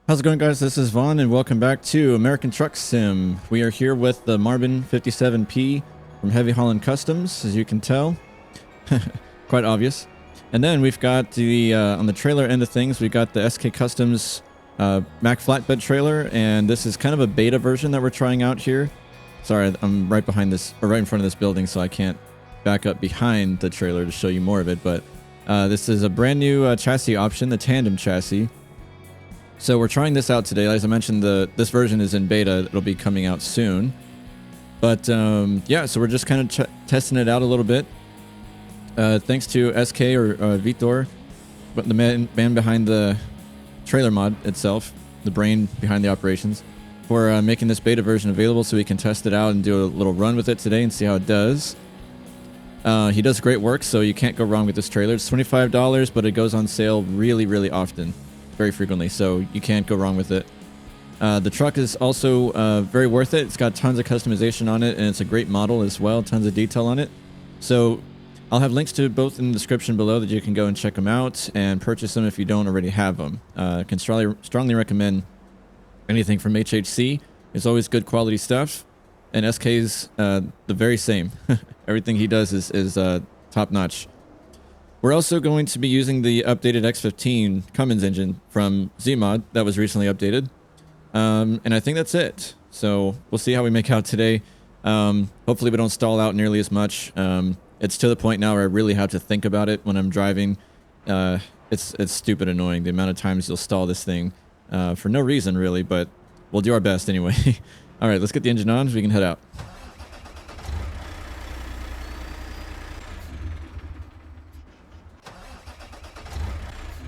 How's it going, guys? This is Vaughn and welcome back to American Truck Sim. We are here with the Marmon 57P from Heavy Haulin Customz, as you can tell. Quite obvious. And then we've got the, on the trailer end of things, we've got the SK Customz Mac Flatbed trailer, and this is kind of a beta version that we're trying out here. Sorry, I'm right behind this, or right in front of this building, so I can't back up behind the trailer to show you more of it, but this is a brand new chassis option, the tandem chassis. So we're trying this out today. As I mentioned, this version is in beta. It'll be coming out soon. But yeah, so we're just kind of testing it out a little bit. Thanks to SK or Vitor, the man behind the trailer mod itself, the brain behind the operations, for making this beta version available so we can test it out and do a little run with it today and see how it does. He does great work, so you can't go wrong with this trailer. It's $25, but it goes on sale really, really often. Very frequently, so you can't go wrong with it. The truck is also very worth it. It's got tons of customization on it, and it's a great model as well. Tons of detail on it. So I'll have links to both in the description below that you can go and check them out and purchase them if you don't already have them. I can strongly recommend anything from HHC. It's always good quality stuff, and SK's the very same. Everything he does is top notch. We're also going to be using the updated X15 Cummins engine from Zmod that was recently updated. And I think that's it. So we'll see how we make out today. Hopefully we don't stall out nearly as much. It's to the point now where I really have to think about it when I'm driving. It's stupid annoying, the amount of times you'll stall this thing for no reason really, but we'll do our best anyway. All right, let's get the engine on so we can head out.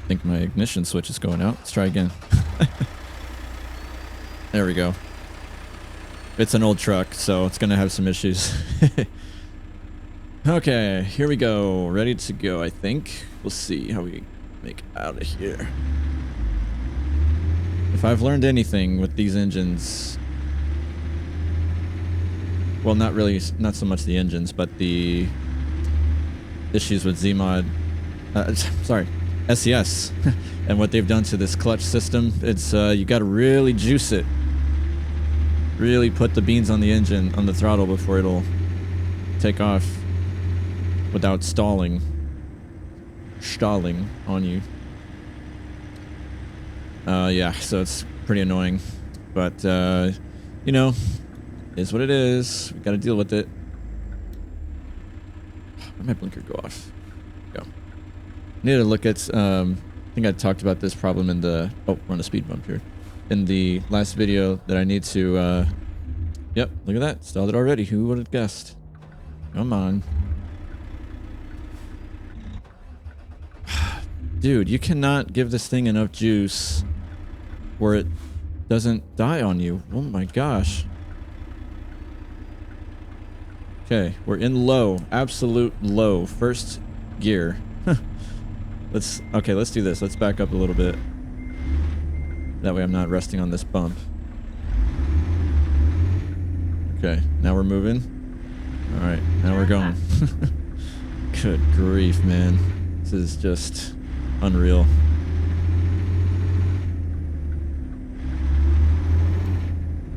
I think my ignition switch is going out. Let's try again. There we go. It's an old truck, so it's gonna have some issues. Okay, here we go. Ready to go, I think. We'll see how we make out of here. If I've learned anything with these engines... Well, not really, not so much the engines, but the issues with Zmod... sorry. SES and what they've done to this clutch system. It's you got to really juice it, really put the beans on the engine, on the throttle, before it'll take off without stalling on you. Yeah, so it's pretty annoying, but you know, is what it is. We got to deal with it. Where'd my blinker go off? Need to look at, I think I talked about this problem in the, oh, we're on a speed bump here, in the last video, that I need to, yep, look at that, stalled it already. Who would have guessed? Come on. Dude, you cannot give this thing enough juice where it doesn't die on you. Oh my gosh. Okay, we're in low, absolute low, first gear. Let's do this. Let's back up a little bit. That way I'm not resting on this bump. Okay, now we're moving. All right, now we're going. Good grief, man. This is just unreal.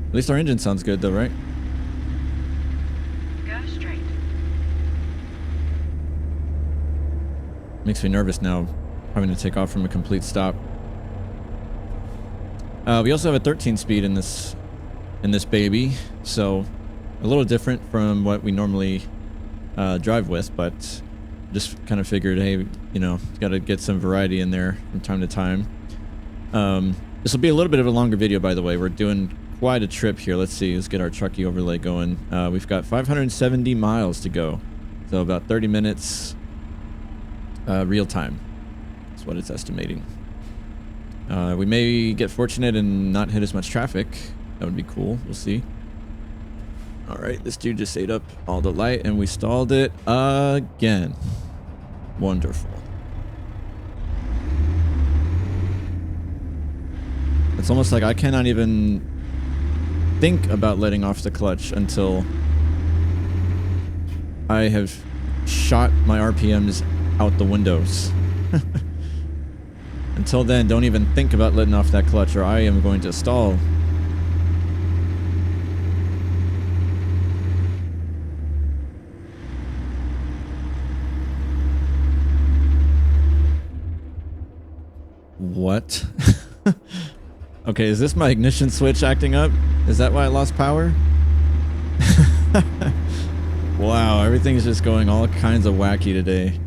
At least our engine sounds good though, right? Makes me nervous now, having to take off from a complete stop. We also have a 13-speed in this baby, so a little different from what we normally drive with, but just kind of figured, hey, you know, got to get some variety in there from time to time. This will be a little bit of a longer video, by the way. We're doing quite a trip here. Let's see. Let's get our Trucky overlay going. We've got 570 miles to go, so about 30 minutes. Real time. That's what it's estimating. We may get fortunate and not hit as much traffic. That would be cool. We'll see. Alright, this dude just ate up all the light and we stalled it again. Wonderful. It's almost like I cannot even think about letting off the clutch until I have shot my RPMs out the windows. Until then, don't even think about letting off that clutch or I am going to stall. What? Okay, is this my ignition switch acting up? Is that why I lost power? Wow, everything's just going all kinds of wacky today.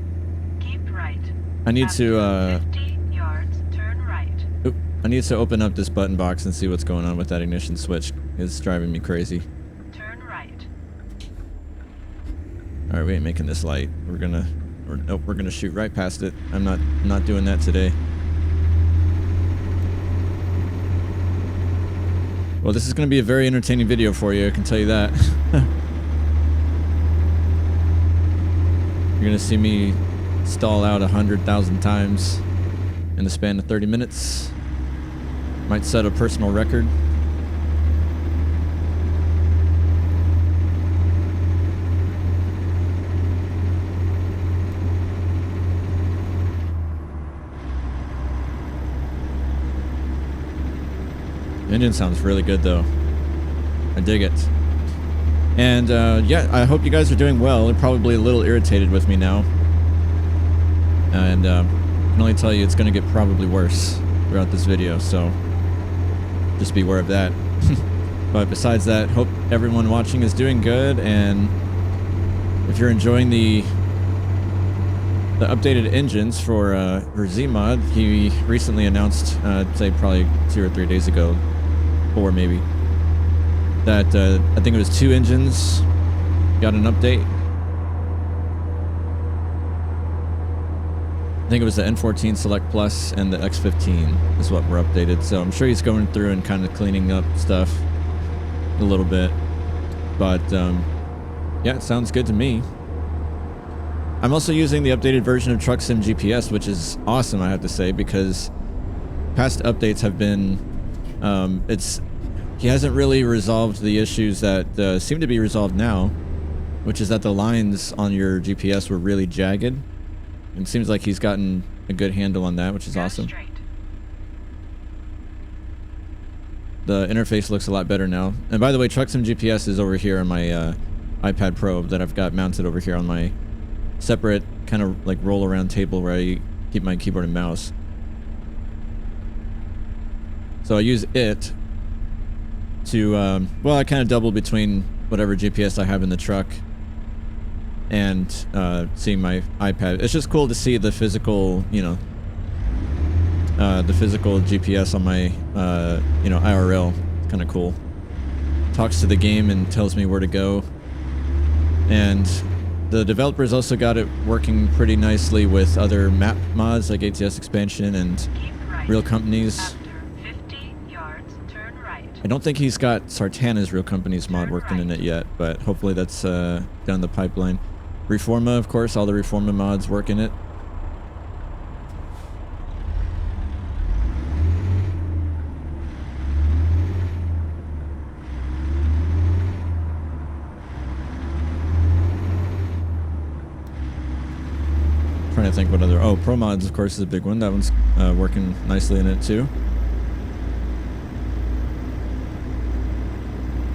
Keep right. I need to 50 yards, turn right. Oop, I need to open up this button box and see what's going on with that ignition switch. It's driving me crazy. Turn right. All right, we ain't making this light. We're gonna shoot right past it. I'm not doing that today. Well, this is going to be a very entertaining video for you, I can tell you that. You're going to see me stall out 100,000 times in the span of 30 minutes. Might set a personal record. Engine sounds really good though. I dig it. And yeah, I hope you guys are doing well. You're probably a little irritated with me now. And I can only tell you it's going to get probably worse throughout this video, so just be aware of that. But besides that, hope everyone watching is doing good, and if you're enjoying the updated engines for Zmod, he recently announced, I'd say probably 2 or 3 days ago, 4 maybe, that I think it was 2 engines got an update. I think it was the N14 Select Plus and the X15 is what were updated. So I'm sure he's going through and kind of cleaning up stuff a little bit. But yeah, it sounds good to me. I'm also using the updated version of TruckSim GPS, which is awesome, I have to say, because past updates have been, he hasn't really resolved the issues that seem to be resolved now, which is that the lines on your GPS were really jagged. It seems like he's gotten a good handle on that, which is awesome. The interface looks a lot better now. And by the way, TruckSim GPS is over here on my iPad Pro that I've got mounted over here on my separate kind of like roll around table where I keep my keyboard and mouse. So I use it to, well, I kind of double between whatever GPS I have in the truck and seeing my iPad. It's just cool to see the physical, you know, the physical GPS on my, you know, IRL. It's kind of cool. Talks to the game and tells me where to go. And the developers also got it working pretty nicely with other map mods like ATS expansion and real companies. I don't think he's got Sartana's Real Companies mod working in it yet, but hopefully that's down the pipeline. Reforma, of course, all the Reforma mods work in it. Trying to think what other... Oh, Pro Mods, of course, is a big one. That one's working nicely in it, too.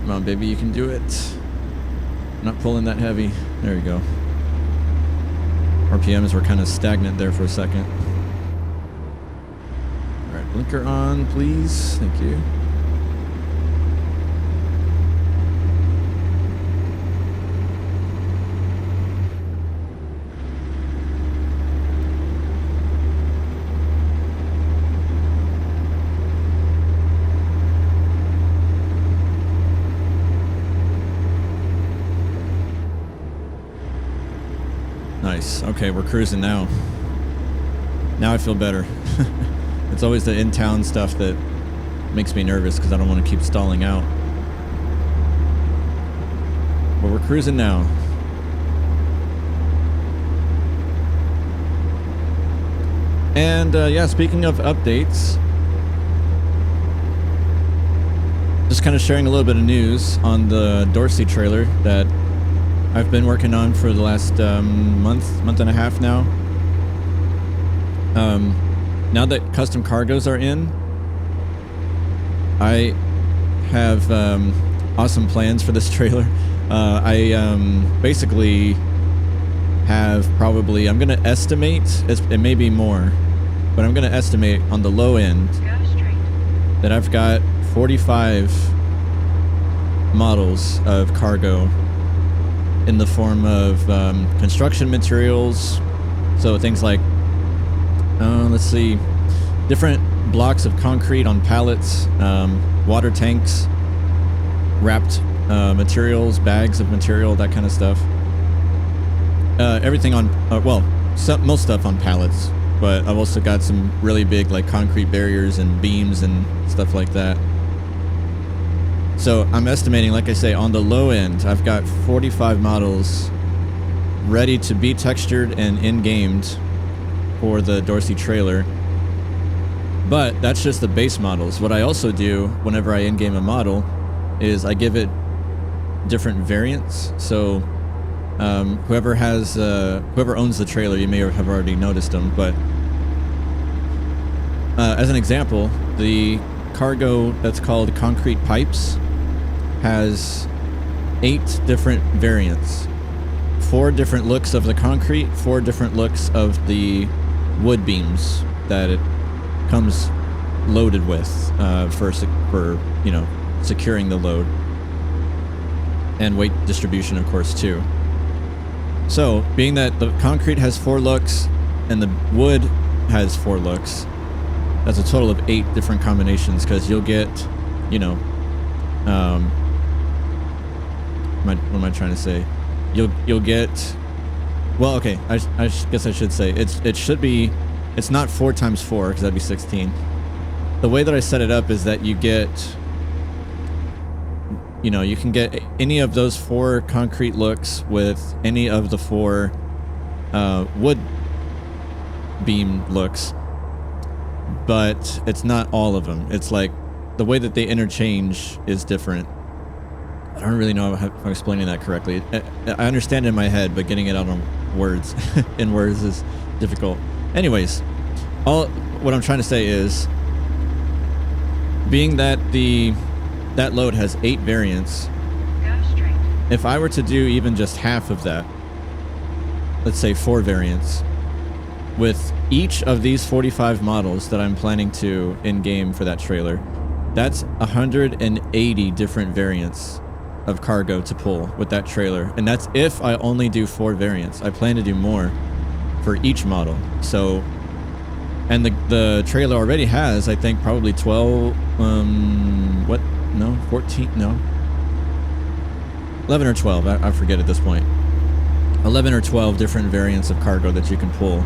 Come on, baby, you can do it. Not pulling that heavy. There you go. RPMs were kind of stagnant there for a second. All right, blinker on, please. Thank you. Nice. Okay, we're cruising now. Now I feel better. It's always the in-town stuff that makes me nervous because I don't want to keep stalling out. But we're cruising now. And yeah, speaking of updates, just kind of sharing a little bit of news on the Dorsey trailer that I've been working on for the last month and a half now. now that custom cargos are in, I have awesome plans for this trailer. I basically have probably, I'm going to estimate, it may be more, but I'm going to estimate on the low end that I've got 45 models of cargo in the form of construction materials. So things like, let's see, different blocks of concrete on pallets, water tanks, wrapped materials, bags of material, that kind of stuff. Everything on, well, most stuff on pallets, but I've also got some really big like concrete barriers and beams and stuff like that. So I'm estimating, like I say, on the low end, I've got 45 models ready to be textured and in-gamed for the Dorsey trailer. But that's just the base models. What I also do whenever I in-game a model is I give it different variants. So whoever owns the trailer, you may have already noticed them, but as an example, the cargo that's called concrete pipes has 8 different variants. 4 different looks of the concrete, 4 different looks of the wood beams that it comes loaded with for you know, securing the load, and weight distribution, of course, too. So, being that the concrete has 4 looks and the wood has 4 looks, that's a total of 8 different combinations, because you'll get, you know, what am I trying to say? You'll get, well, okay, I guess I should say it should be, it's not 4 times 4 because that'd be 16. The way that I set it up is that you get, you know, you can get any of those 4 concrete looks with any of the 4 wood beam looks, but it's not all of them. It's like the way that they interchange is different. I don't really know if I'm explaining that correctly. I understand it in my head, but getting it out on words in words is difficult. Anyways, what I'm trying to say is, being that that load has 8 variants, if I were to do even just half of that, let's say 4 variants, with each of these 45 models that I'm planning to in-game for that trailer, that's 180 different variants of cargo to pull with that trailer. And that's if I only do 4 variants. I plan to do more for each model. So, and the trailer already has, I think, probably 12, 14, no. 11 or 12, I forget at this point. 11 or 12 different variants of cargo that you can pull.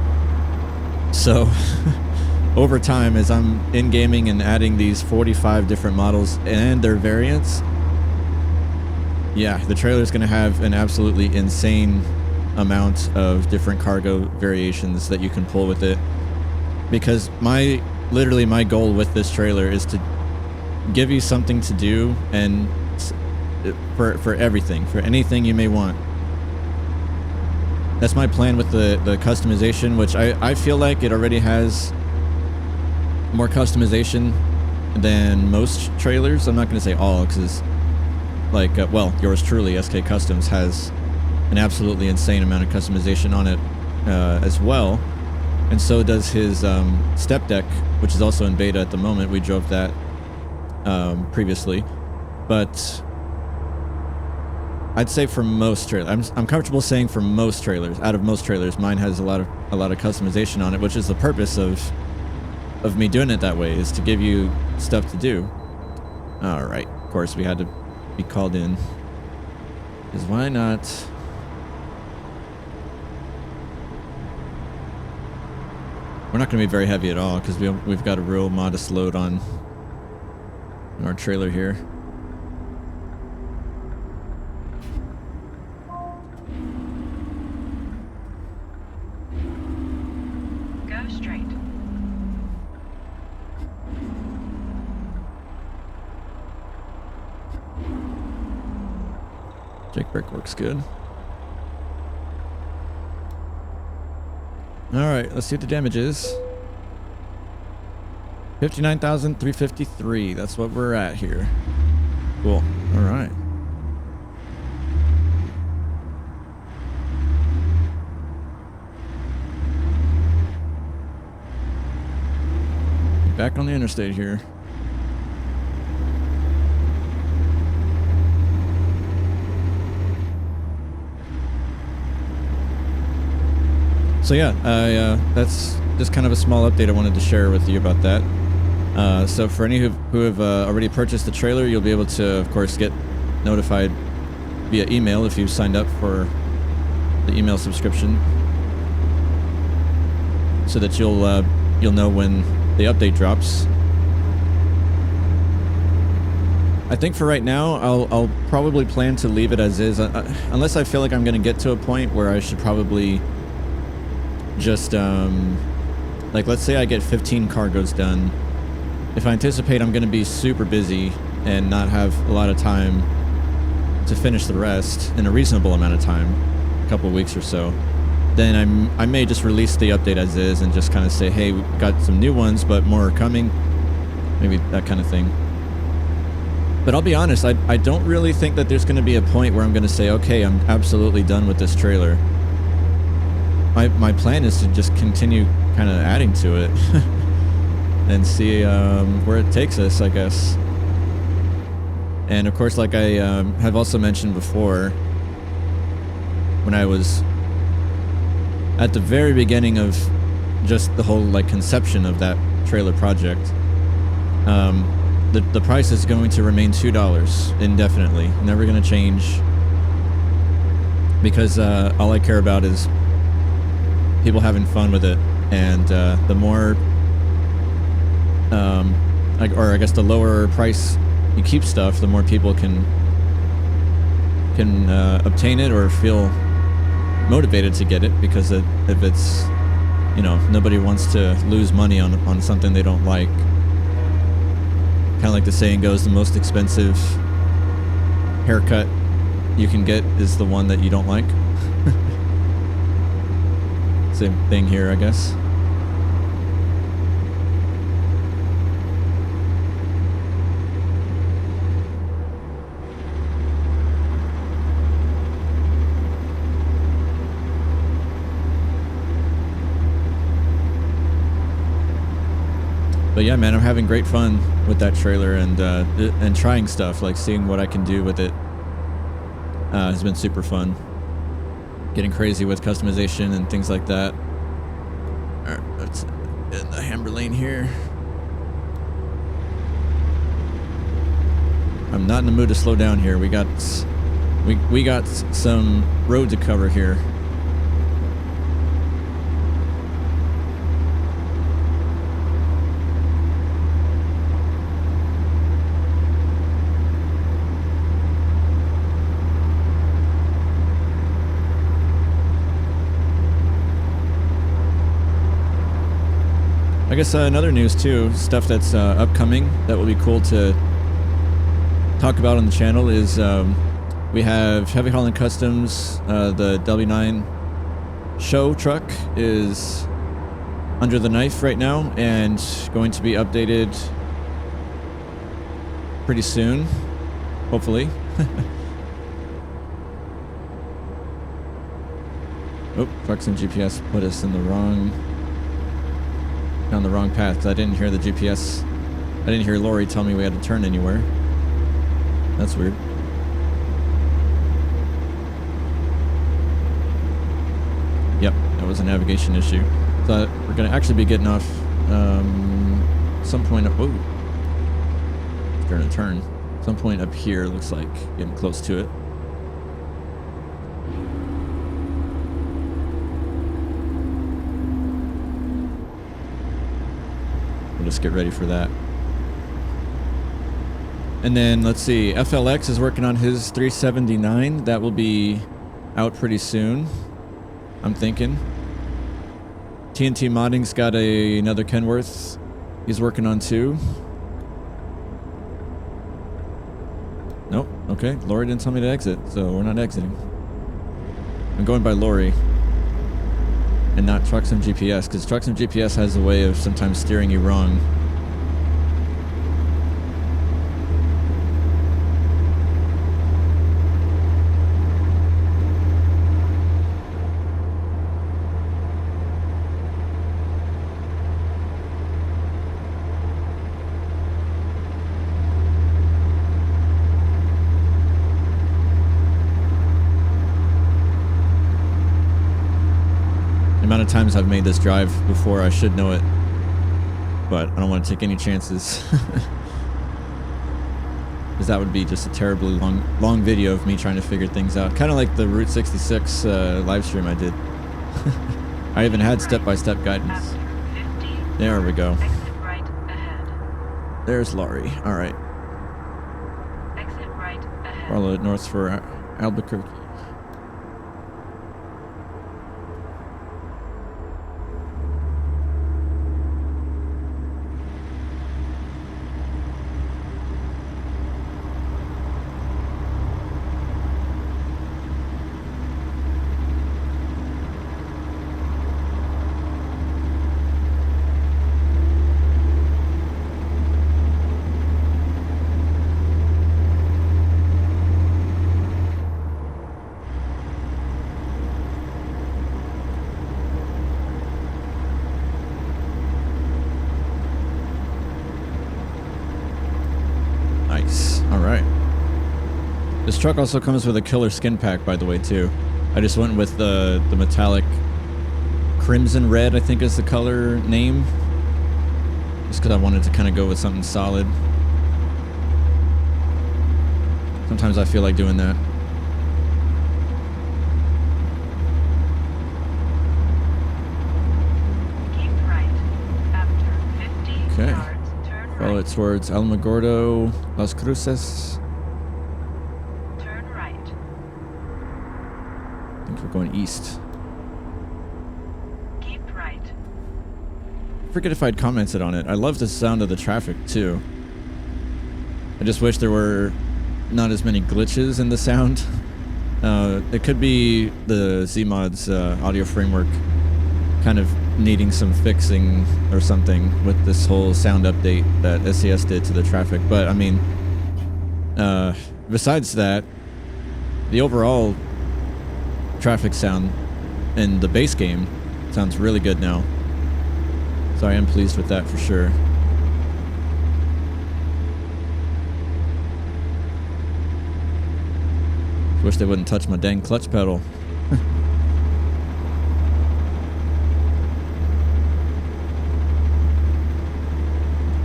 So, over time, as I'm in-gaming and adding these 45 different models and their variants, yeah, the trailer is going to have an absolutely insane amount of different cargo variations that you can pull with it. Because literally my goal with this trailer is to give you something to do, and for everything, for anything you may want. That's my plan with the customization, which I feel like it already has more customization than most trailers. I'm not going to say all, because like, well, yours truly, SK Customz, has an absolutely insane amount of customization on it as well. And so does his step deck, which is also in beta at the moment. We drove that previously. But I'd say for most trailers, I'm comfortable saying for most trailers, out of most trailers, mine has a lot of customization on it, which is the purpose of me doing it that way, is to give you stuff to do. All right, of course we had to be called in, because why not? We're not going to be very heavy at all, because we've got a real modest load on our trailer here. Go straight. Jake brake works good. Alright, let's see what the damage is. 59,353. That's what we're at here. Cool. All right. Back on the interstate here. So yeah, that's just kind of a small update I wanted to share with you about that. So for any who have already purchased the trailer, you'll be able to, of course, get notified via email if you've signed up for the email subscription, so that you'll know when the update drops. I think for right now, I'll probably plan to leave it as is, unless I feel like I'm going to get to a point where I should probably just, like, let's say I get 15 cargoes done. If I anticipate I'm going to be super busy and not have a lot of time to finish the rest in a reasonable amount of time, a couple of weeks or so, then I may just release the update as is and just kind of say, hey, we've got some new ones, but more are coming. Maybe that kind of thing. But I'll be honest, I don't really think that there's going to be a point where I'm going to say, okay, I'm absolutely done with this trailer. My plan is to just continue kind of adding to it and see where it takes us, I guess. And of course, like I have also mentioned before, when I was at the very beginning of just the whole like conception of that trailer project, the price is going to remain $2 indefinitely, never going to change, because all I care about is people having fun with it, and the more, or I guess the lower price you keep stuff, the more people can obtain it or feel motivated to get it, because if it's, you know, nobody wants to lose money on something they don't like. Kind of like the saying goes, the most expensive haircut you can get is the one that you don't like. Same thing here, I guess. But yeah, man, I'm having great fun with that trailer, and trying stuff, like seeing what I can do with it has been super fun. Getting crazy with customization and things like that. Alright, let's get in the hammer lane here. I'm not in the mood to slow down here. We got some road to cover here. I guess another news too, stuff that's upcoming that will be cool to talk about on the channel is we have Heavy Haulin Customz, the W9 show truck is under the knife right now and going to be updated pretty soon, hopefully. Oh, TruckSim GPS put us in the wrong... down the wrong path, because I didn't hear the GPS. I didn't hear Lori tell me we had to turn anywhere. That's weird. Yep, that was a navigation issue. So we're going to actually be getting off some point up... Oh! Starting to turn. Some point up here, looks like. Getting close to it. Just get ready for that. And then let's see, FLX is working on his 379. That will be out pretty soon, I'm thinking. TNT Modding's got another Kenworth he's working on too. Nope, okay, Lori didn't tell me to exit, so we're not exiting. I'm going by Lori and not TruckSim GPS, because TruckSim GPS has a way of sometimes steering you wrong of times I've made this drive before. I should know it, but I don't want to take any chances. Because that would be just a terribly long video of me trying to figure things out. Kind of like the Route 66 live stream I did. I even had step-by-step guidance. There we go. Exit right ahead. There's Laurie. All right. Exit right ahead. Follow it north for Albuquerque. This truck also comes with a killer skin pack, by the way, too. I just went with the metallic crimson red, I think is the color name. Just because I wanted to kind of go with something solid. Sometimes I feel like doing that. Keep right. After 50 Okay. yards, turn right. Follow it towards Alamogordo, Las Cruces. Turn right. I think we're going east. Keep right. I forget if I'd commented on it. I love the sound of the traffic, too. I just wish there were not as many glitches in the sound. It could be the Zmod's audio framework kind of needing some fixing or something with this whole sound update that SES did to the traffic. But I mean, besides that, the overall traffic sound in the base game sounds really good now. So I am pleased with that for sure. Wish they wouldn't touch my dang clutch pedal.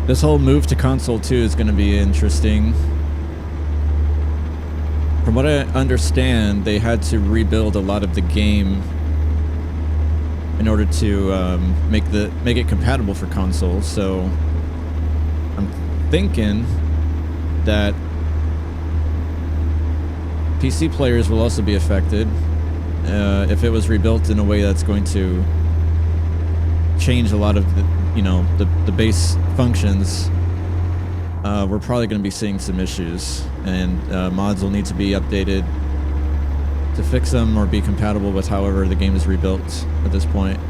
This whole move to console 2 is going to be interesting. From what I understand, they had to rebuild a lot of the game in order to make it compatible for consoles. So I'm thinking that PC players will also be affected if it was rebuilt in a way that's going to change a lot of the base functions. We're probably going to be seeing some issues, and mods will need to be updated to fix them or be compatible with however the game is rebuilt at this point.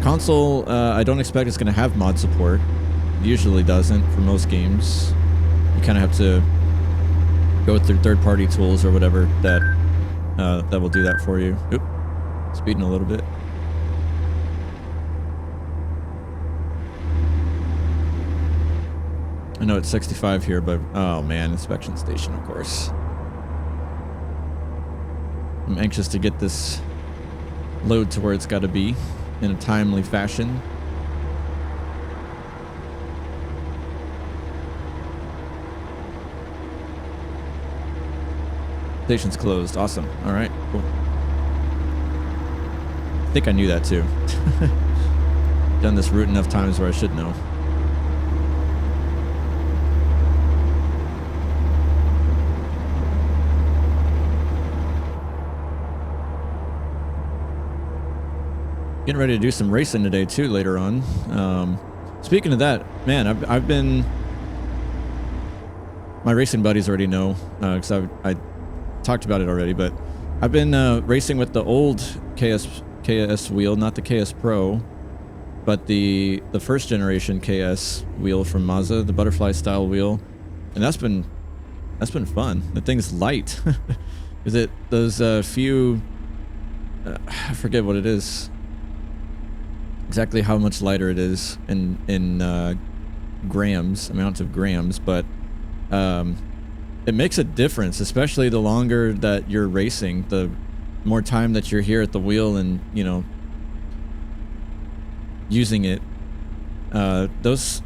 Console, I don't expect it's going to have mod support. It usually doesn't for most games. You kind of have to go through third-party tools or whatever that will do that for you. Oop, speeding a little bit. I know it's 65 here, but oh man, inspection station, of course. I'm anxious to get this load to where it's got to be in a timely fashion. Station's closed. Awesome. All right. Cool. I think I knew that too. Done this route enough times where I should know. Getting ready to do some racing today too later on. Speaking of that, man, I've been. My racing buddies already know because I talked about it already, but I've been racing with the old KS wheel, not the KS Pro, but the first generation KS wheel from Moza, the butterfly style wheel, and that's been fun. The thing's light. Is it those few? I forget what it is. Exactly how much lighter it is in grams, amount of grams, but it makes a difference, especially the longer that you're racing, the more time that you're here at the wheel, and using it, those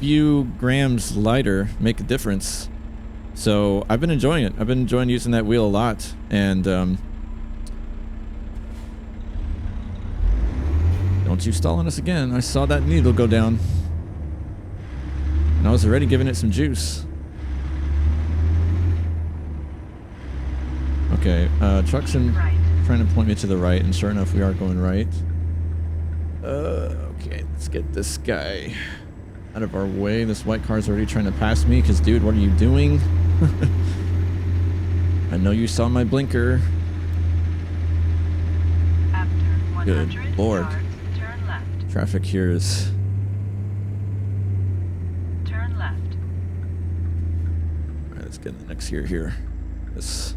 few grams lighter make a difference. So I've been enjoying it. I've been enjoying using that wheel a lot, and don't you stall on us again. I saw that needle go down, and I was already giving it some juice. Okay, TruckSim trying to point me to the right, and sure enough, we are going right. Okay, let's get this guy out of our way. This white car's already trying to pass me, because, dude, what are you doing? I know you saw my blinker. After Good 100 Lord. yards, turn left. Traffic here is... Turn left. Alright, let's get in the next gear here. This...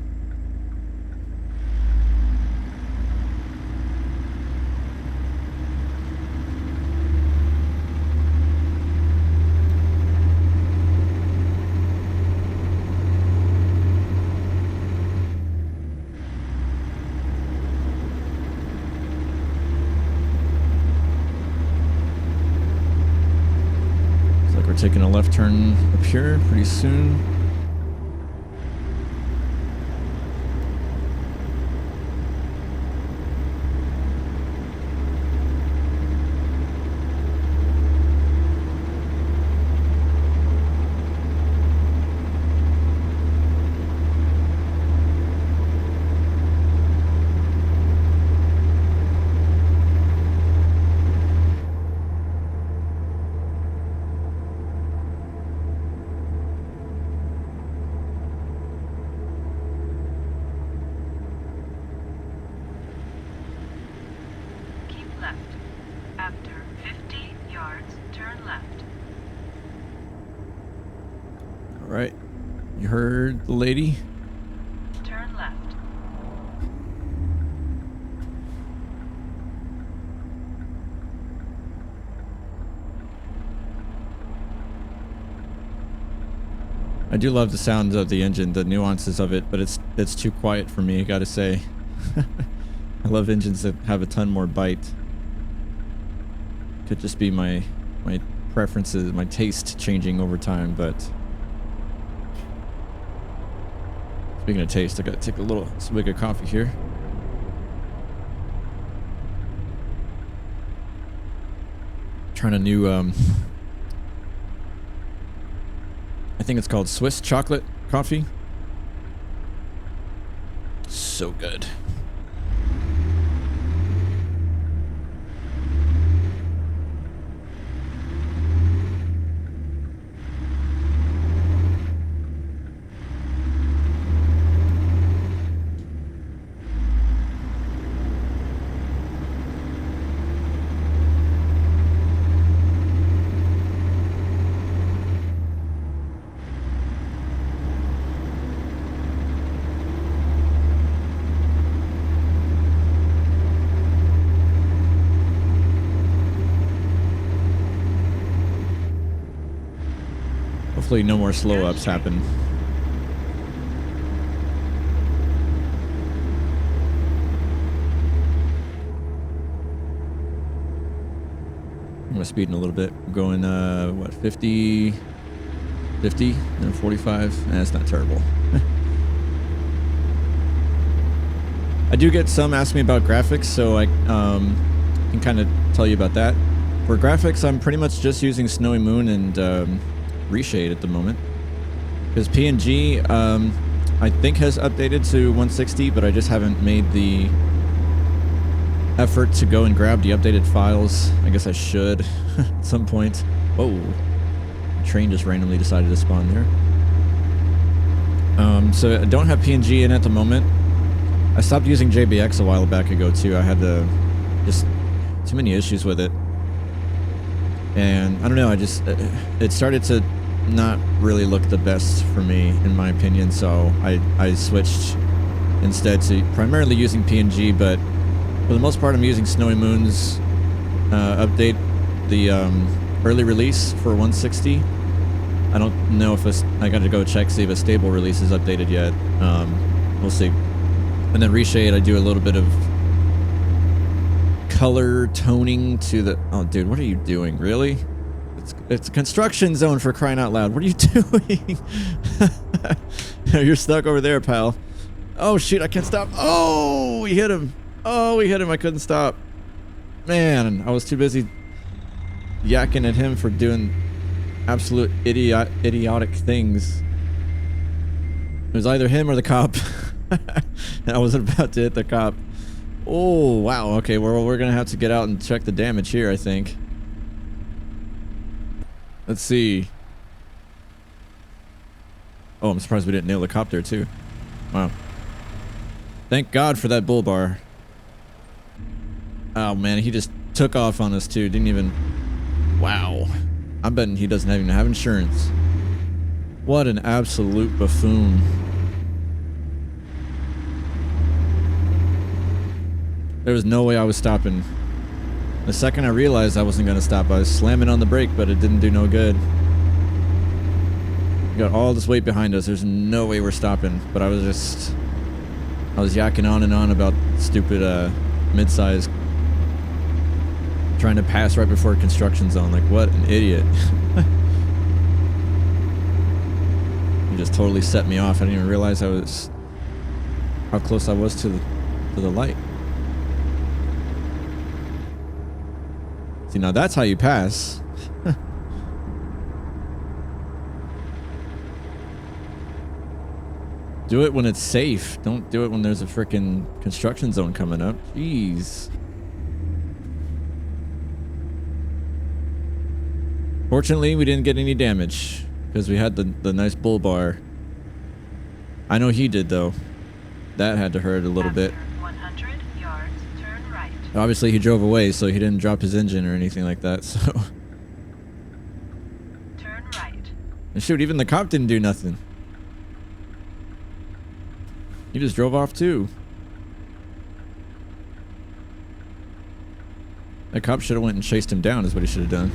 taking a left turn up here pretty soon. Alright, you heard the lady? Turn left. I do love the sound of the engine, the nuances of it, but it's too quiet for me, I gotta say. I love engines that have a ton more bite. Could just be my preferences, my taste changing over time, but... Speaking of taste, I gotta take a little swig of coffee here. Trying a new, I think it's called Swiss chocolate coffee. So good. Hopefully no more slow ups happen. I'm speeding a little bit. I'm going, what, 50, then 45. That's not terrible. I do get some ask me about graphics, so I can kind of tell you about that. For graphics, I'm pretty much just using Snowy Moon and Reshade at the moment, because PNG I think has updated to 160, but I just haven't made the effort to go and grab the updated files. I guess I should at some point. Whoa, the train just randomly decided to spawn there. So I don't have PNG in at the moment. I stopped using JBX a while back ago too. I had just too many issues with it. And I don't know, it started to not really look the best for me, in my opinion, so I switched instead to primarily using PNG, but for the most part I'm using Snowy Moon's update, the early release for 160. I don't know if I gotta go check, see if a stable release is updated yet. We'll see. And then Reshade, I do a little bit of color toning to the... Oh, dude, what are you doing? Really? It's a construction zone, for crying out loud. What are you doing? You're stuck over there, pal. Oh, shoot, I can't stop. Oh, we hit him. Oh, we hit him. I couldn't stop. Man, I was too busy yakking at him for doing absolute idiotic things. It was either him or the cop. I wasn't about to hit the cop. Oh, wow. Okay, well, we're going to have to get out and check the damage here, I think. Let's see. Oh, I'm surprised we didn't nail the cop there, too. Wow. Thank God for that bull bar. Oh, man, he just took off on us, too. Didn't even... Wow. I'm betting he doesn't even have insurance. What an absolute buffoon. There was no way I was stopping. The second I realized I wasn't going to stop, I was slamming on the brake, but it didn't do no good. We got all this weight behind us. There's no way we're stopping. But I was yakking on and on about stupid mid-size. Trying to pass right before a construction zone. Like, what an idiot. He just totally set me off. I didn't even realize how close I was to the light. See, now that's how you pass. Do it when it's safe. Don't do it when there's a freaking construction zone coming up. Jeez. Fortunately, we didn't get any damage because we had the nice bull bar. I know he did, though. That had to hurt a little bit. 100 yards, turn right. Obviously, he drove away, so he didn't drop his engine or anything like that, so... Turn right. And shoot, even the cop didn't do nothing. He just drove off, too. That cop should have went and chased him down, is what he should have done.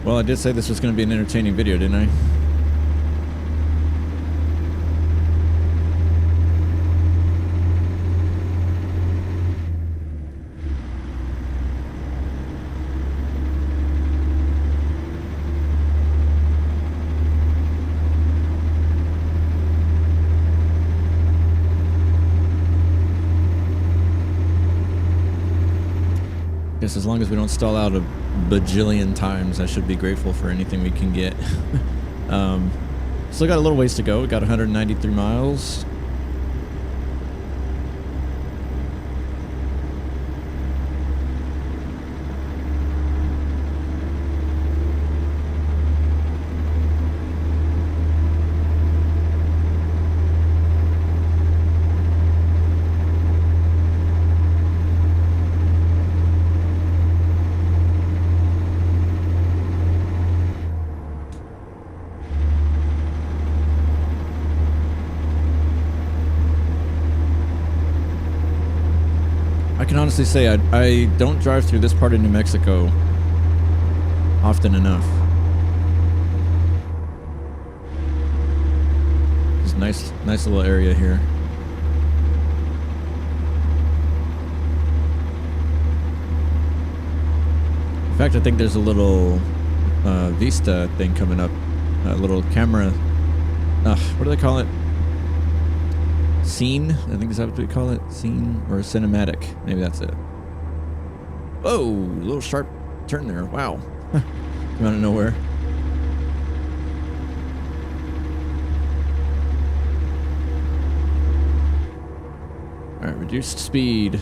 Well, I did say this was going to be an entertaining video, didn't I? Guess as long as we don't stall out a bajillion times, I should be grateful for anything we can get. Still got a little ways to go. We got 193 miles. I can honestly say I don't drive through this part of New Mexico often enough. It's nice little area here. In fact, I think there's a little Vista thing coming up. A little camera. What do they call it? Scene? I think is that what we call it? Scene or cinematic. Maybe that's it. Whoa! A little sharp turn there. Wow. Came out of nowhere. Alright, reduced speed.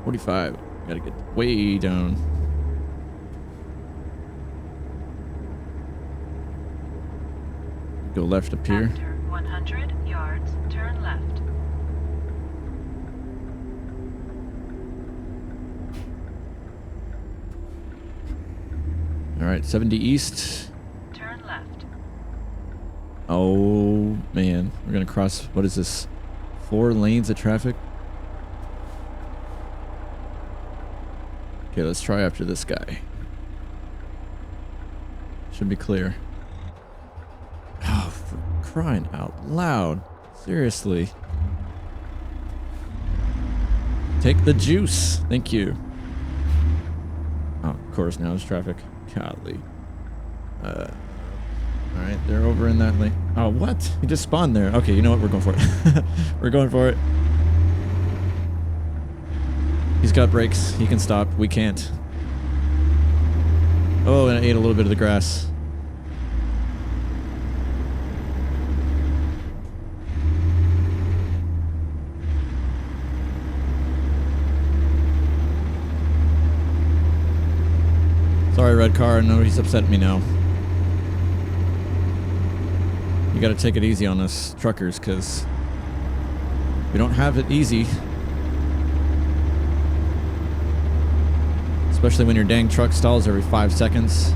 45. Gotta get way down. Go left up here. After 100 yards, turn left. All right, 70 east. Turn left. Oh man, we're gonna cross. What is this? 4 lanes of traffic. Okay, let's try after this guy. Should be clear. Oh, for crying out loud. Seriously. Take the juice. Thank you. Oh, of course, now there's traffic. Golly. Alright, they're over in that lane. Oh, what? He just spawned there. Okay, you know what? We're going for it. We're going for it. He's got brakes. He can stop. We can't. Oh, and I ate a little bit of the grass. Sorry, red car. I know he's upset at me now. You gotta take it easy on us truckers, because we don't have it easy. Especially when your dang truck stalls every 5 seconds.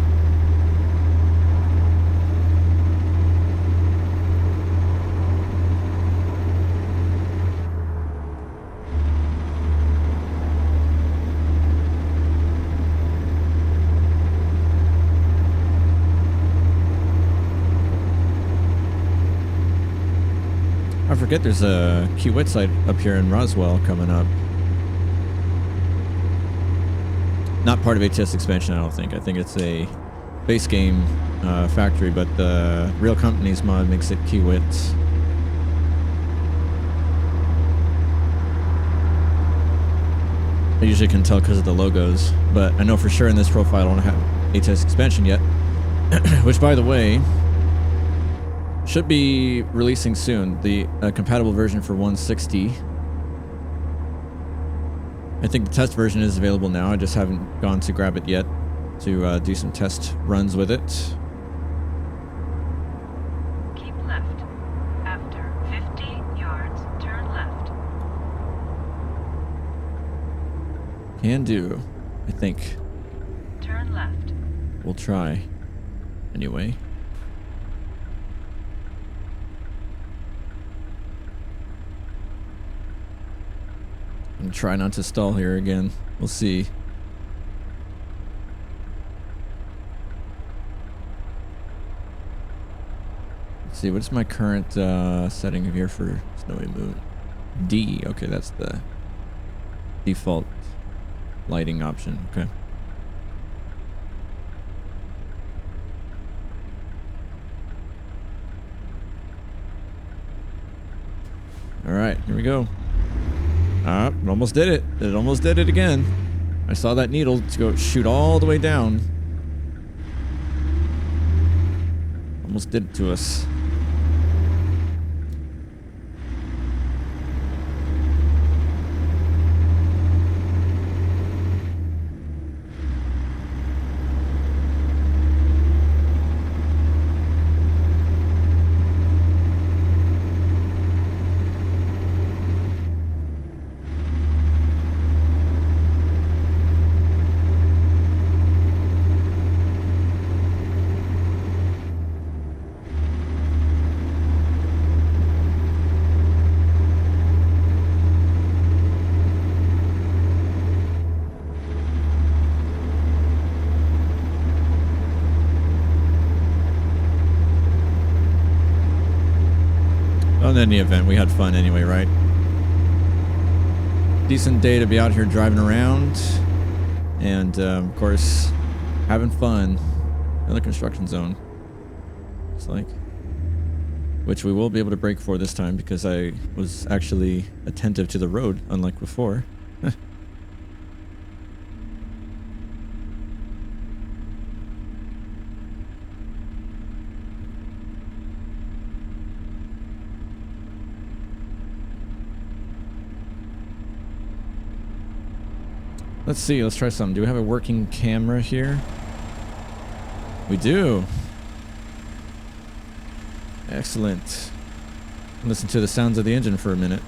I forget there's a Qubit site up here in Roswell coming up. Not part of HHC expansion, I don't think. I think it's a base game factory, but the Real Companies mod makes it Qubit. I usually can tell because of the logos, but I know for sure in this profile I don't have HHC expansion yet. Which, by the way, should be releasing soon. The compatible version for 160. I think the test version is available now. I just haven't gone to grab it yet to do some test runs with it. Keep left. After 50 yards, turn left. Can do, I think. Turn left. We'll try. Anyway. And try not to stall here again. We'll see. Let's see, what's my current setting here for Snowy Moon? D. Okay, that's the default lighting option. Okay. All right, here we go. It almost did it. It almost did it again. I saw that needle to go shoot all the way down. Almost did it to us. In any event, we had fun anyway, right? Decent day to be out here driving around, and of course, having fun. Another construction zone, it's like, which we will be able to brake for this time because I was actually attentive to the road, unlike before. Let's see, let's try something. Do we have a working camera here? We do. Excellent. Listen to the sounds of the engine for a minute.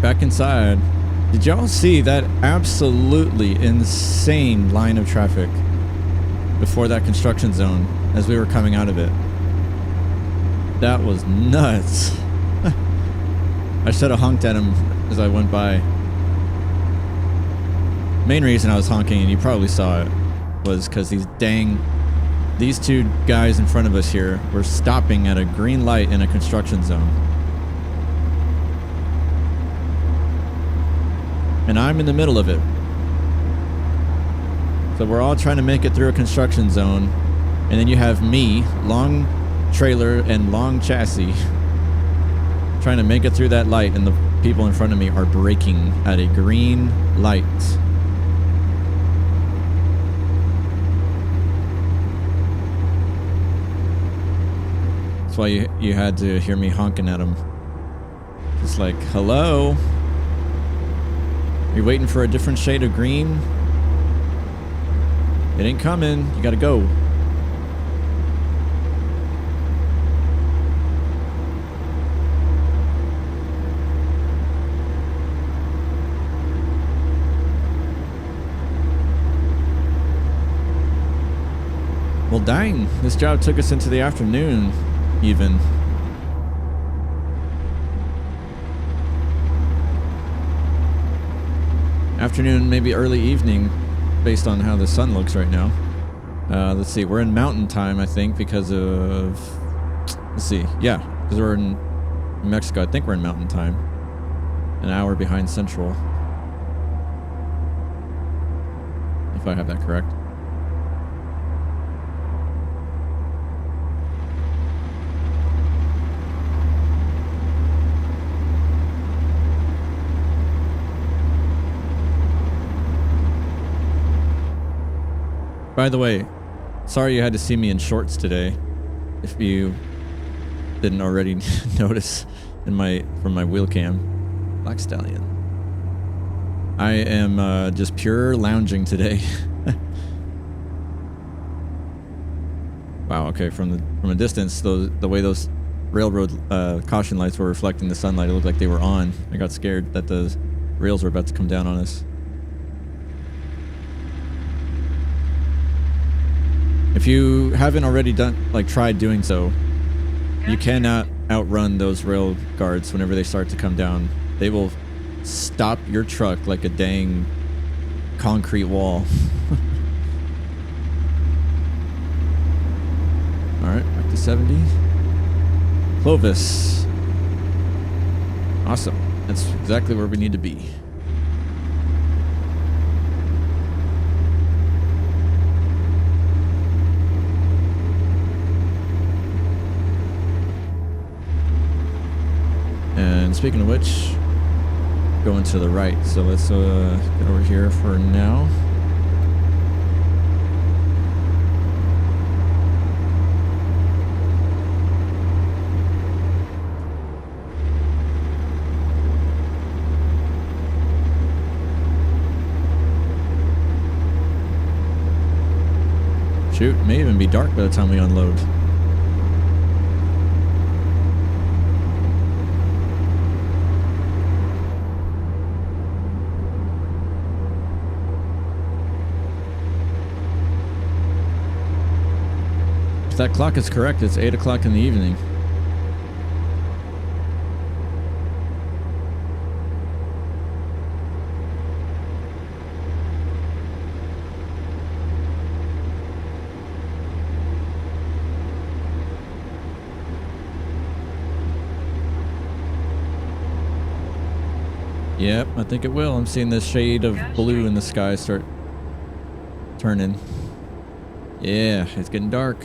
back inside. Did y'all see that absolutely insane line of traffic before that construction zone as we were coming out of it? That was nuts. I should have honked at him as I went by. Main reason I was honking, and you probably saw it, was because these two guys in front of us here were stopping at a green light in a construction zone. And I'm in the middle of it. So we're all trying to make it through a construction zone. And then you have me, long trailer and long chassis, trying to make it through that light, and the people in front of me are braking at a green light. That's why you had to hear me honking at them. Just like, hello? You're waiting for a different shade of green? It ain't coming. You gotta go. Well, dang. This job took us into the afternoon, even. Afternoon, maybe early evening, based on how the sun looks right now. Let's see, we're in mountain time, I think, because of... Let's see, yeah, because we're in Mexico. I think we're in mountain time. An hour behind central. If I have that correct. By the way, sorry you had to see me in shorts today. If you didn't already notice from my Wheelcam. Black Stallion. I am just pure lounging today. Wow, okay, from a distance, the way those railroad caution lights were reflecting the sunlight, it looked like they were on. I got scared that the rails were about to come down on us. If you haven't already tried doing so, you cannot outrun those rail guards whenever they start to come down. They will stop your truck like a dang concrete wall. Alright, back to 70. Clovis. Awesome. That's exactly where we need to be. And speaking of which, going to the right. So let's get over here for now. Shoot, it may even be dark by the time we unload. If that clock is correct, it's 8 o'clock in the evening. Yep, I think it will. I'm seeing this shade of blue in the sky start turning. Yeah, it's getting dark.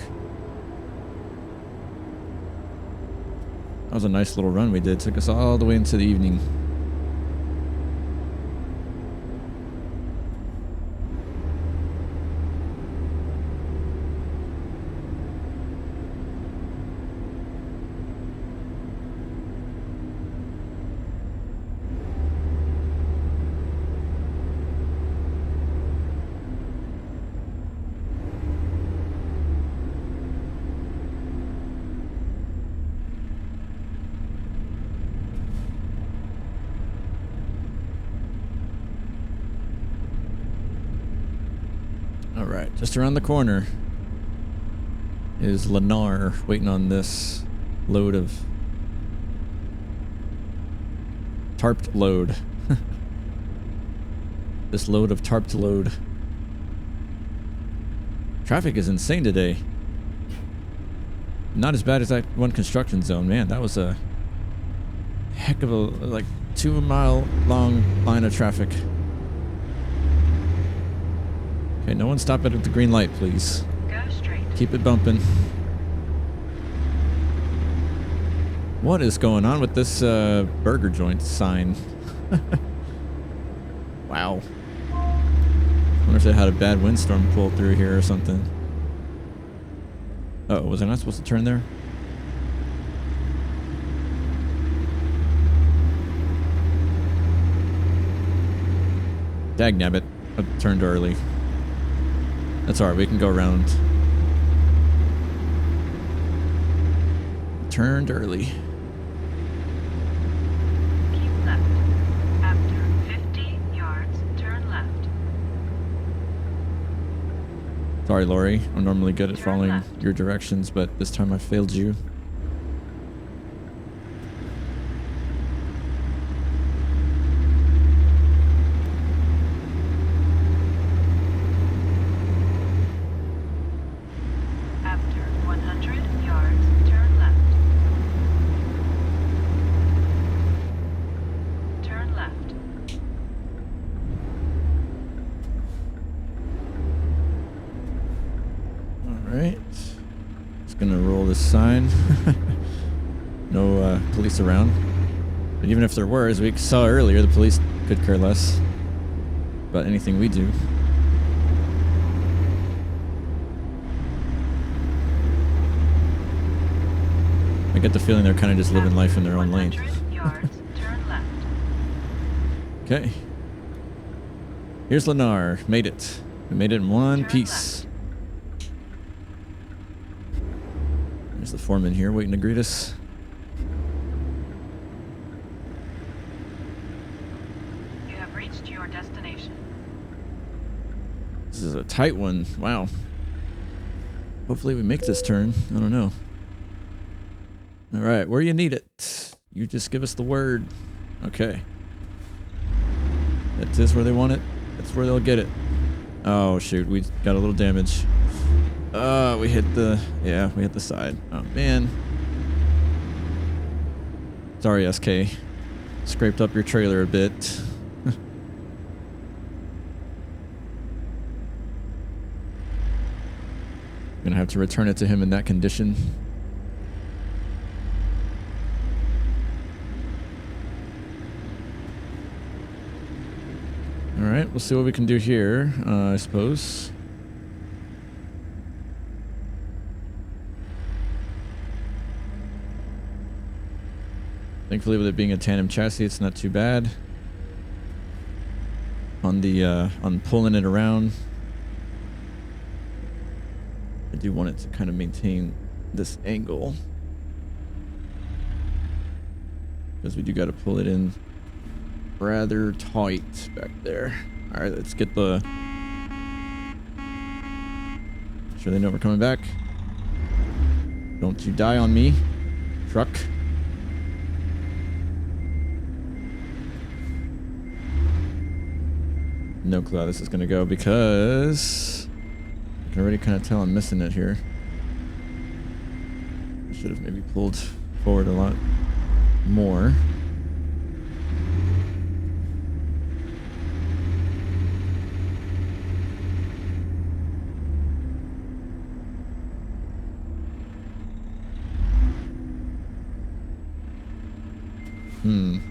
That was a nice little run we did. Took us all the way into the evening. All right, just around the corner is Lennar waiting on this load of tarped load. This load of tarped load. Traffic is insane today. Not as bad as that one construction zone. Man, that was a heck of a, like, 2 mile long line of traffic. Okay, no one stop at the green light, please. Go straight. Keep it bumping. What is going on with this burger joint sign? Wow. Wonder if they had a bad windstorm pull through here or something. Oh, was I not supposed to turn there? Dagnabbit. I turned early. That's alright, we can go around. Turned early. Keep left. After 50 yards, turn left. Sorry, Lori. I'm normally good at Turn following left. your directions, but this time I failed you. After 100 yards, turn left. Turn left. Alright. Just gonna roll this sign. No police around. But even if there were, as we saw earlier, the police could care less about anything we do. I get the feeling they're kind of just living life in their own lane. 100 yards, turn left. Okay. Here's Lennar. Made it. We made it in one Turn piece. There's the foreman here waiting to greet us. You have reached your destination. This is a tight one. Wow. Hopefully we make this turn. I don't know. All right, where you need it. You just give us the word. Okay. That is where they want it. That's where they'll get it. Oh, shoot. We got a little damage. We hit the... Yeah, we hit the side. Oh, man. Sorry, SK. Scraped up your trailer a bit. Gonna have to return it to him in that condition. Alright, we'll see what we can do here, I suppose. Thankfully, with it being a tandem chassis, it's not too bad. On the, on pulling it around, I do want it to kind of maintain this angle. Because we do got to pull it in rather tight back there. All right, let's get the... Sure they know we're coming back. Don't you die on me, truck. No clue how this is gonna go because I can already kind of tell I'm missing it here. I should have maybe pulled forward a lot more.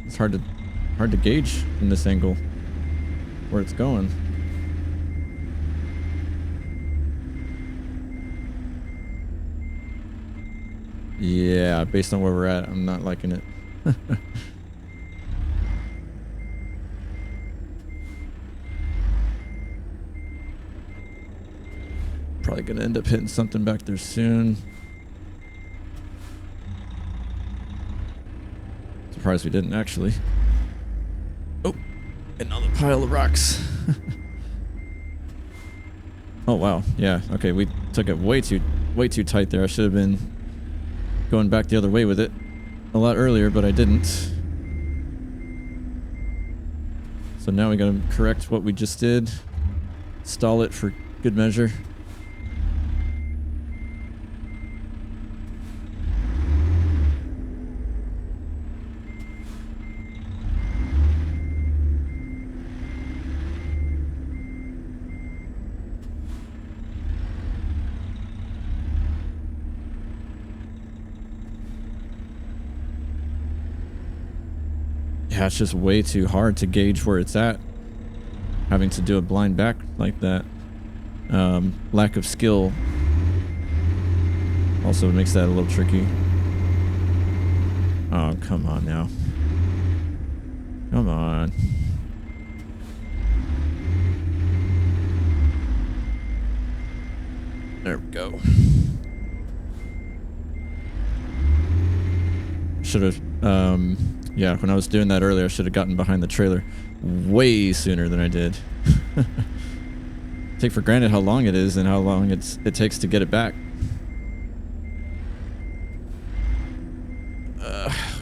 It's hard to gauge from this angle where it's going. Yeah, based on where we're at, I'm not liking it. Probably gonna end up hitting something back there soon. Surprised we didn't actually. Oh, another pile of rocks. Oh wow, yeah, okay, we took it way too tight there. I should have been going back the other way with it a lot earlier, but I didn't. So now we gotta correct what we just did. Stall it for good measure. Yeah, it's just way too hard to gauge where it's at. Having to do a blind back like that. Lack of skill also makes that a little tricky. Oh, come on now. Come on. There we go. Should have, yeah, when I was doing that earlier, I should have gotten behind the trailer way sooner than I did. Take for granted how long it is and how long it takes to get it back.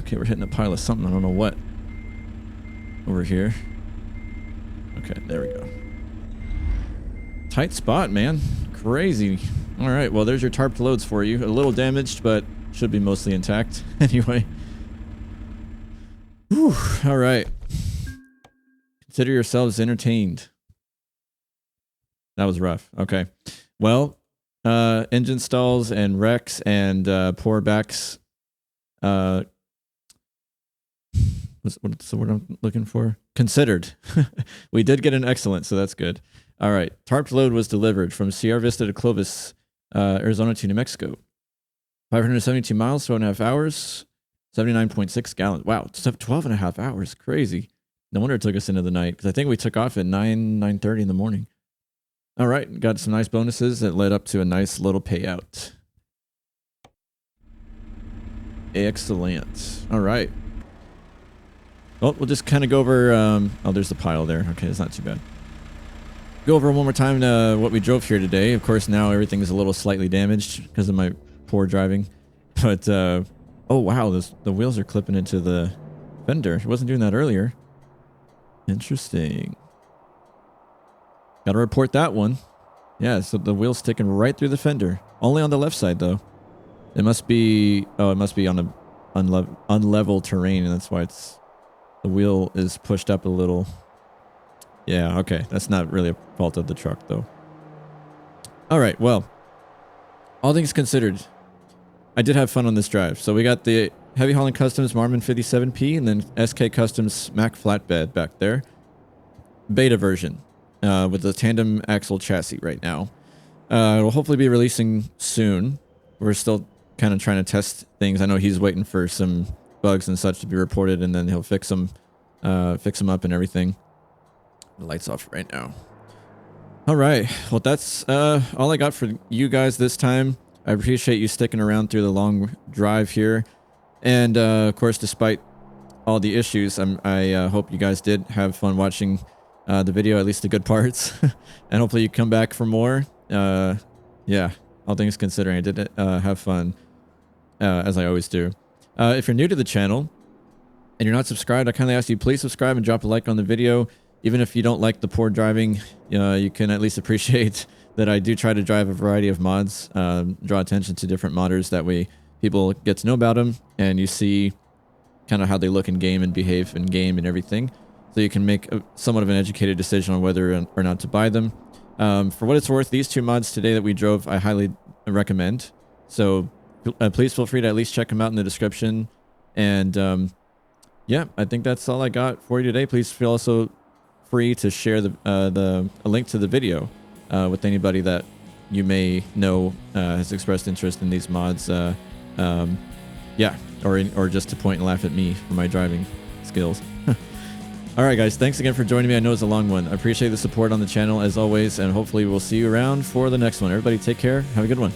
Okay, we're hitting a pile of something. I don't know what. Over here. Okay, there we go. Tight spot, man. Crazy. All right, well, there's your tarped loads for you. A little damaged, but should be mostly intact anyway. Whew, all right. Consider yourselves entertained. That was rough. Okay. Well, engine stalls and wrecks and poor backs. What's the word I'm looking for? Considered. We did get an excellent, so that's good. All right. Tarped load was delivered from Sierra Vista to Clovis, Arizona to New Mexico. 572 miles, 12.5 hours, 79.6 gallons. Wow, it's 12.5 hours. Crazy. No wonder it took us into the night, because I think we took off at 9:30 in the morning. All right, got some nice bonuses that led up to a nice little payout. Excellent. All right. Well, we'll just kind of go over... oh, there's the pile there. Okay, that's not too bad. Go over one more time what we drove here today. Of course, now everything is a little slightly damaged because of my poor driving. But, oh wow, the wheels are clipping into the fender. It wasn't doing that earlier. Interesting. Gotta report that one. Yeah, so the wheel's sticking right through the fender. Only on the left side, though. It must be... oh, it must be on a unlevel terrain, and that's why the wheel is pushed up a little. Yeah, okay. That's not really a fault of the truck, though. All right, well, all things considered, I did have fun on this drive. So we got the Heavy Haulin Customz Marmon 57P and then SK Customz Mac Flatbed back there. Beta version with the tandem axle chassis right now. It will hopefully be releasing soon. We're still kind of trying to test things. I know he's waiting for some bugs and such to be reported, and then he'll fix them up and everything. The light's off right now. All right. Well, that's all I got for you guys this time. I appreciate you sticking around through the long drive here. And, of course, despite all the issues, I hope you guys did have fun watching the video, at least the good parts. And hopefully you come back for more. Yeah, all things considering, I did have fun, as I always do. If you're new to the channel and you're not subscribed, I kindly ask you please subscribe and drop a like on the video. Even if you don't like the poor driving, you can at least appreciate that I do try to drive a variety of mods, draw attention to different modders. That way people get to know about them and you see kind of how they look in game and behave in game and everything. So you can make somewhat of an educated decision on whether or not to buy them. For what it's worth, these two mods today that we drove, I highly recommend. So please feel free to at least check them out in the description. And yeah, I think that's all I got for you today. Please feel also free to share a link to the video with anybody that you may know has expressed interest in these mods. Yeah, or just to point and laugh at me for my driving skills. All right, guys, thanks again for joining me. I know it's a long one. I appreciate the support on the channel as always, and hopefully we'll see you around for the next one. Everybody take care. Have a good one.